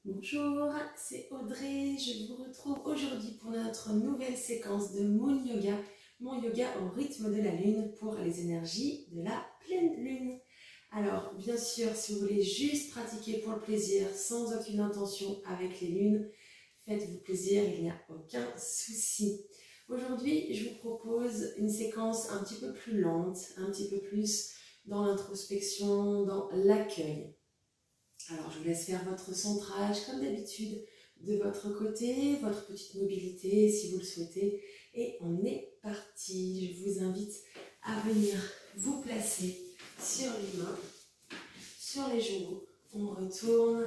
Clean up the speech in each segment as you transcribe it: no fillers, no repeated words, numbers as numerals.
Bonjour, c'est Audrey, je vous retrouve aujourd'hui pour notre nouvelle séquence de Moon Yoga, mon yoga au rythme de la lune pour les énergies de la pleine lune. Alors bien sûr, si vous voulez juste pratiquer pour le plaisir, sans aucune intention avec les lunes, faites-vous plaisir, il n'y a aucun souci. Aujourd'hui, je vous propose une séquence un petit peu plus lente, un petit peu plus dans l'introspection, dans l'accueil. Alors, je vous laisse faire votre centrage, comme d'habitude, de votre côté, votre petite mobilité, si vous le souhaitez. Et on est parti. Je vous invite à venir vous placer sur les mains, sur les genoux. On retourne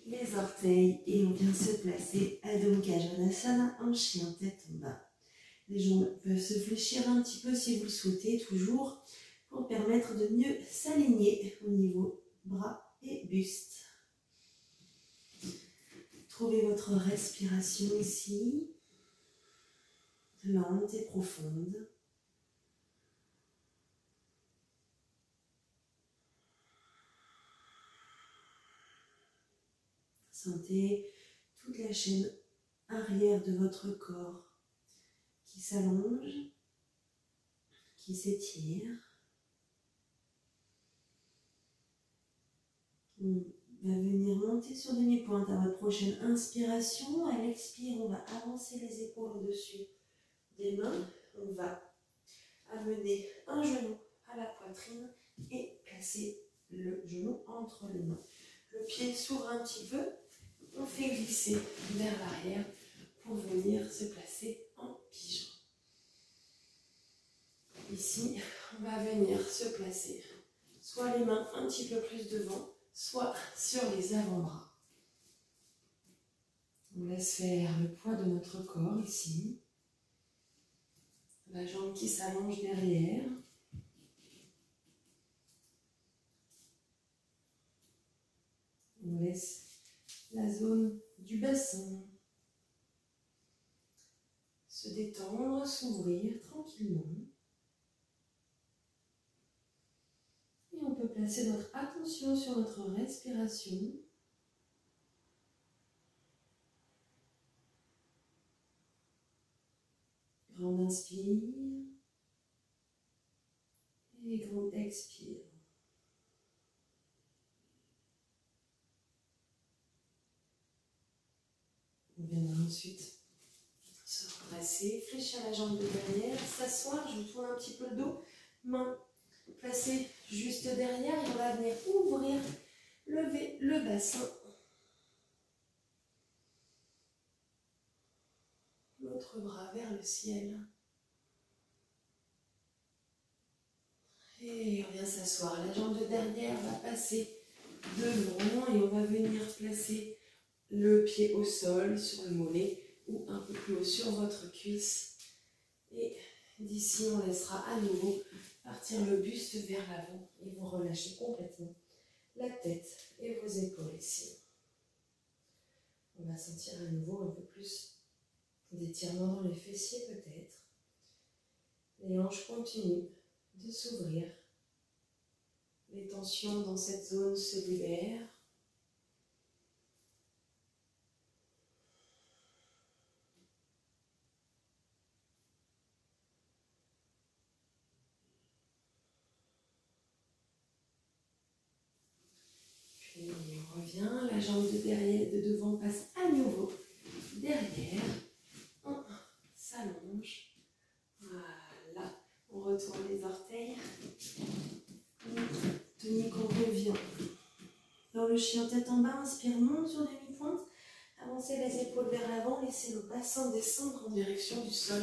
les orteils et on vient se placer Adho Mukha Svanasana en chien tête en bas. Les jambes peuvent se fléchir un petit peu si vous le souhaitez, toujours pour permettre de mieux s'aligner au niveau bras et buste. Trouvez votre respiration ici, lente et profonde. Sentez toute la chaîne arrière de votre corps qui s'allonge, qui s'étire. On va venir monter sur demi-pointe à votre prochaine inspiration. À l'expire, on va avancer les épaules au-dessus des mains. On va amener un genou à la poitrine et placer le genou entre les mains. Le pied s'ouvre un petit peu. On fait glisser vers l'arrière pour venir se placer en pigeon. Ici, on va venir se placer soit les mains un petit peu plus devant, soit sur les avant-bras. On laisse faire le poids de notre corps ici. La jambe qui s'allonge derrière. On laisse la zone du bassin se détendre, s'ouvrir tranquillement. Et on peut placer notre attention sur notre respiration. Grande inspire et grande expire. On viendra ensuite se redresser, fléchir la jambe de derrière, s'asseoir, je vous tourne un petit peu le dos, main placée juste derrière et on va venir ouvrir, lever le bassin. L'autre bras vers le ciel. Et on vient s'asseoir. La jambe de derrière va passer devant et on va venir placer le pied au sol, sur le mollet ou un peu plus haut sur votre cuisse. Et d'ici, on laissera à nouveau partir le buste vers l'avant et vous relâchez complètement la tête et vos épaules ici. On va sentir à nouveau un peu plus d'étirement dans les fessiers peut-être. Les hanches continuent de s'ouvrir. Les tensions dans cette zone se libèrent. Puis on revient, la jambe de derrière, de devant passe à nouveau derrière. On s'allonge. Voilà. On retourne les orteils. Tonique, on revient dans le chien tête en bas. Inspire, monte sur demi-pointe. Avancez les épaules vers l'avant. Laissez le bassin descendre en direction du sol.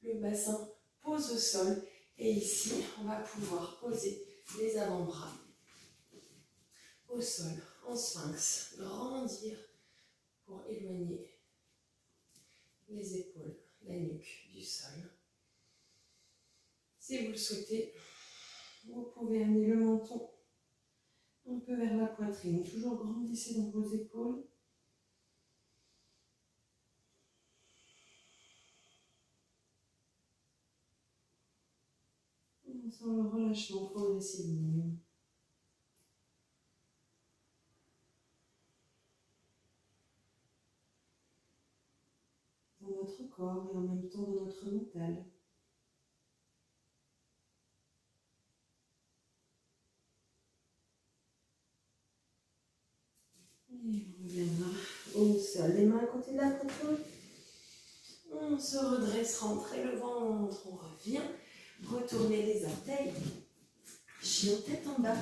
Le bassin pose au sol. Et ici, on va pouvoir poser les avant-bras au sol, en sphinx. Grandir pour éloigner les épaules, la nuque du sol. Si vous le souhaitez, vous pouvez amener le menton un peu vers la poitrine. Toujours grandissez dans vos épaules. On sent le relâchement progressivement. notre corps et en même temps dans notre mental. Et on reviendra au sol, les mains à côté de la poitrine. On se redresse, rentrez le ventre, on revient. Retournez les orteils. Chien tête en bas.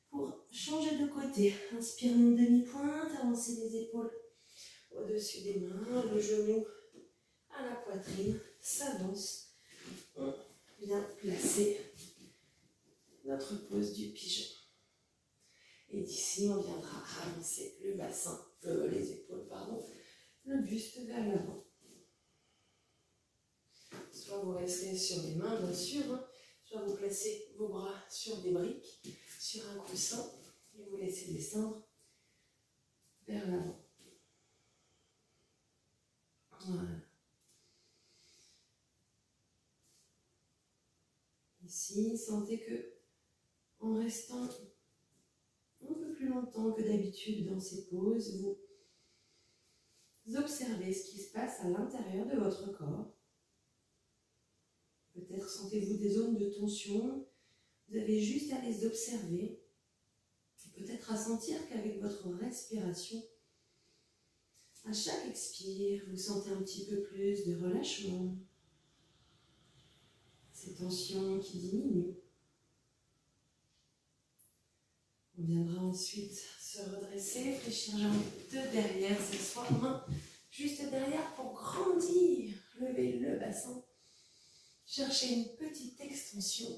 Pour changer de côté, inspirez une demi-pointe, avancez les épaules au-dessus des mains, le genou à la poitrine, s'avance. On vient placer notre pose du pigeon. Et d'ici, on viendra avancer le bassin, les épaules, pardon, le buste vers l'avant. Soit vous restez sur les mains, bien sûr, soit vous placez vos bras sur des briques, sur un coussin, et vous laissez descendre vers l'avant. Voilà. Ici, sentez que, en restant un peu plus longtemps que d'habitude dans ces poses, vous observez ce qui se passe à l'intérieur de votre corps. Peut-être sentez-vous des zones de tension, vous avez juste à les observer, et peut-être à sentir qu'avec votre respiration, à chaque expire, vous sentez un petit peu plus de relâchement, ces tensions qui diminuent. On viendra ensuite se redresser, fléchir jambes de derrière, s'asseoir, main juste derrière pour grandir, lever le bassin. Cherchez une petite extension.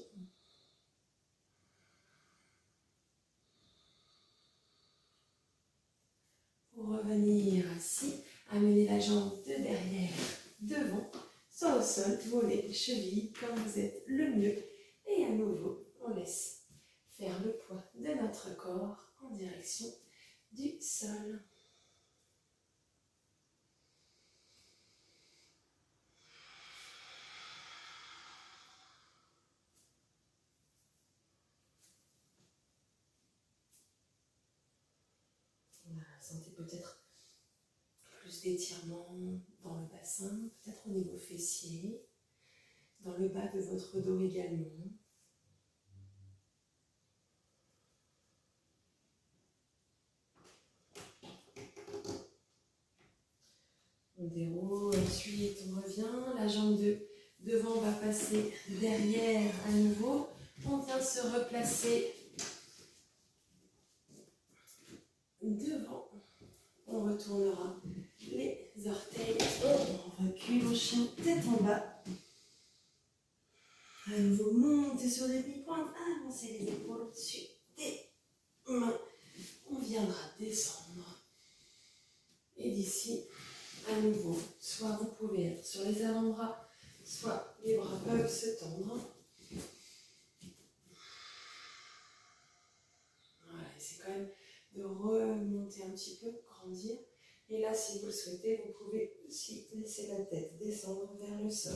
Pour revenir assis, amenez la jambe de derrière, devant, soit au sol, mollets, chevilles, comme vous êtes le mieux. Et à nouveau, on laisse faire le poids de notre corps en direction du sol. Sentez peut-être plus d'étirement dans le bassin, peut-être au niveau fessier, dans le bas de votre dos également. On déroule, ensuite on revient, la jambe de devant va passer derrière à nouveau. On vient se replacer devant. On retournera les orteils, on recule en chien, tête en bas. À nouveau, montez sur les demi-pointes, avancez les épaules au-dessus des mains. On viendra descendre. Et d'ici, à nouveau, soit vous pouvez être sur les avant-bras, soit les bras peuvent se tendre. Voilà, c'est quand même de remonter un petit peu, grandir. Et là, si vous le souhaitez, vous pouvez aussi laisser la tête descendre vers le sol.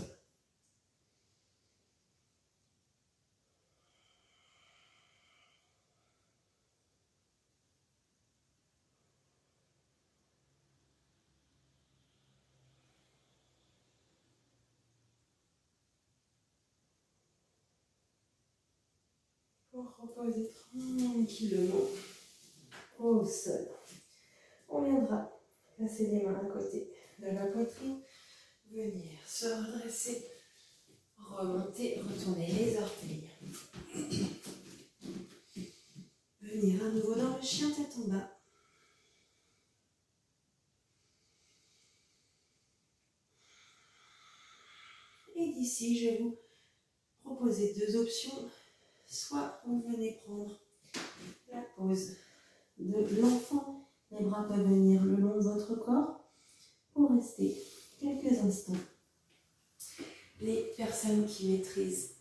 Pour reposer tranquillement au sol. On viendra placer les mains à côté de la poitrine, venir se redresser, remonter, retourner les orteils. Venir à nouveau dans le chien tête en bas. Et d'ici, je vais vous proposer deux options. Soit vous venez prendre la pose de l'enfant. Les bras peuvent venir le long de votre corps pour rester quelques instants. Les personnes qui maîtrisent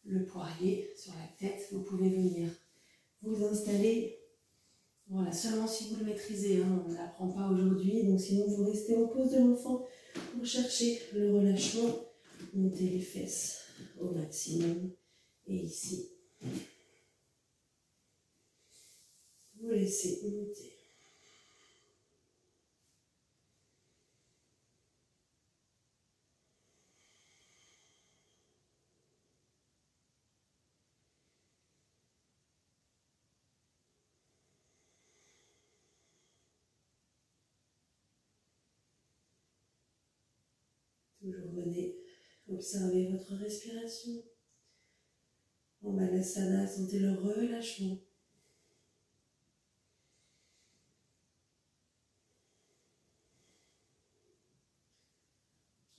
le poirier sur la tête, vous pouvez venir vous installer. Voilà, seulement si vous le maîtrisez, on ne l'apprend pas aujourd'hui. Donc sinon, vous restez en pose de l'enfant pour chercher le relâchement. Montez les fesses au maximum. Et ici, vous laissez monter. Toujours venez observer votre respiration. En Balasana, sentez le relâchement.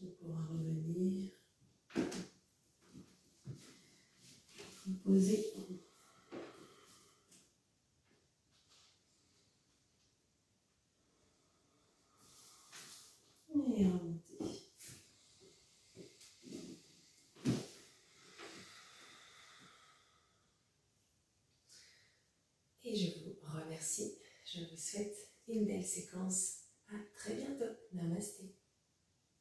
On pourra revenir. Reposer. Et remonter. Et je vous remercie. Je vous souhaite une belle séquence